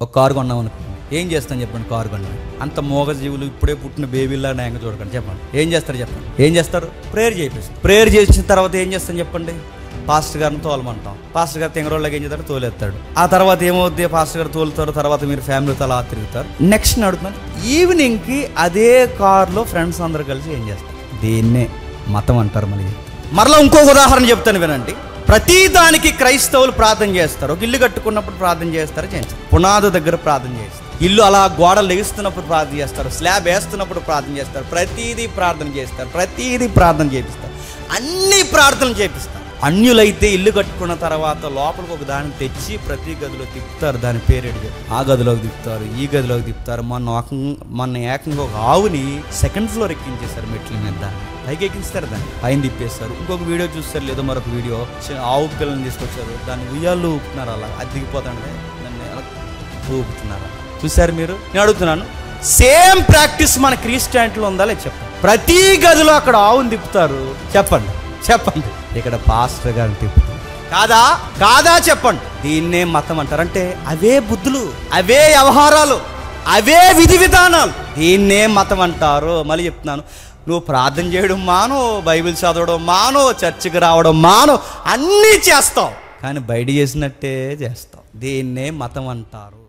ఒక కారు కొన్నాం అనుకోండి, ఏం చేస్తాను చెప్పండి? కారు కొన్నాం, అంత మోగజీవులు ఇప్పుడే పుట్టిన బేబీలా న్యాయంగా చూడకండి. చెప్పండి ఏం చేస్తారు? చెప్పండి ఏం చేస్తారు? ప్రేయర్ చేపిస్తారు. ప్రేయర్ చేసిన తర్వాత ఏం చేస్తాను చెప్పండి? పాస్టర్ గారిని తోలమంటాం. పాస్టర్ గారు తెంగరోళ్ళకి ఏం చేస్తాడు? తోలేస్తాడు. ఆ తర్వాత ఏమవుద్ది? పాస్టర్ గారు తోలుతారు, తర్వాత మీరు ఫ్యామిలీతో అలా తిరుగుతారు. నెక్స్ట్ అడుగుతున్నాను, ఈవినింగ్కి అదే కారులో ఫ్రెండ్స్ అందరు కలిసి ఏం చేస్తారు? దీన్నే మతం అంటారు. మరలా ఇంకొక ఉదాహరణ చెప్తాను వినండి. ప్రతి దానికి క్రైస్తవులు ప్రార్థన చేస్తారు. ఒక ఇల్లు కట్టుకున్నప్పుడు ప్రార్థన చేస్తారు, చేయించారు. పునాది దగ్గర ప్రార్థన చేస్తారు. ఇల్లు అలా గోడలు లెగుస్తున్నప్పుడు ప్రార్థన చేస్తారు. స్లాబ్ వేస్తున్నప్పుడు ప్రార్థన చేస్తారు. ప్రతిదీ ప్రార్థన చేస్తారు. ప్రతిదీ ప్రార్థన చేపిస్తారు. అన్ని ప్రార్థనలు చేపిస్తారు. అన్యులైతే ఇల్లు కట్టుకున్న తర్వాత లోపలికి ఒక దాన్ని తెచ్చి ప్రతి గదిలో తిప్పుతారు. దాని పేరేడు ఆ గదిలోకి తిప్పుతారు, ఈ గదిలోకి తిప్పుతారు. మొన్న ఏకంగా ఒక ఆవుని సెకండ్ ఫ్లోర్ ఎక్కించేస్తారు. మెట్ల మీద దాన్ని పైకి ఎక్కిస్తారు, దాన్ని పైన తిప్పేస్తారు. ఇంకొక వీడియో చూస్తారు, లేదో మరొక వీడియో ఆవు పిల్లల్ని తీసుకొచ్చారు, దాన్ని ఉయ్యాలు ఊపుతున్నారు. అలా అది దిగిపోతాడు, దాన్ని ఎలా ఊపుతున్నారు. చూసారు మీరు? నేను అడుగుతున్నాను, సేమ్ ప్రాక్టీస్ మన క్రిస్టియానిటీలో ఉందా లేదు చెప్పండి. ప్రతి గదిలో అక్కడ ఆవుని తిప్పుతారు. చెప్పండి చెప్పండి. ఇక్కడ పాస్టర్ గారిని తిప్పుతారు. కాదా చెప్పండి. దీన్నే మతం అంటారు. అంటే అవే బుద్ధులు, అవే వ్యవహారాలు, అవే విధి విధానాలు, దీన్నే మతం అంటారు. మళ్ళీ చెప్తున్నాను, నువ్వు ప్రార్థన చేయడం మాను, బైబిల్ చదవడం మాను, చర్చికి రావడం మాను, అన్నీ చేస్తావు, కానీ బయట చేసినట్టే చేస్తావు. దీన్నే మతం అంటారు.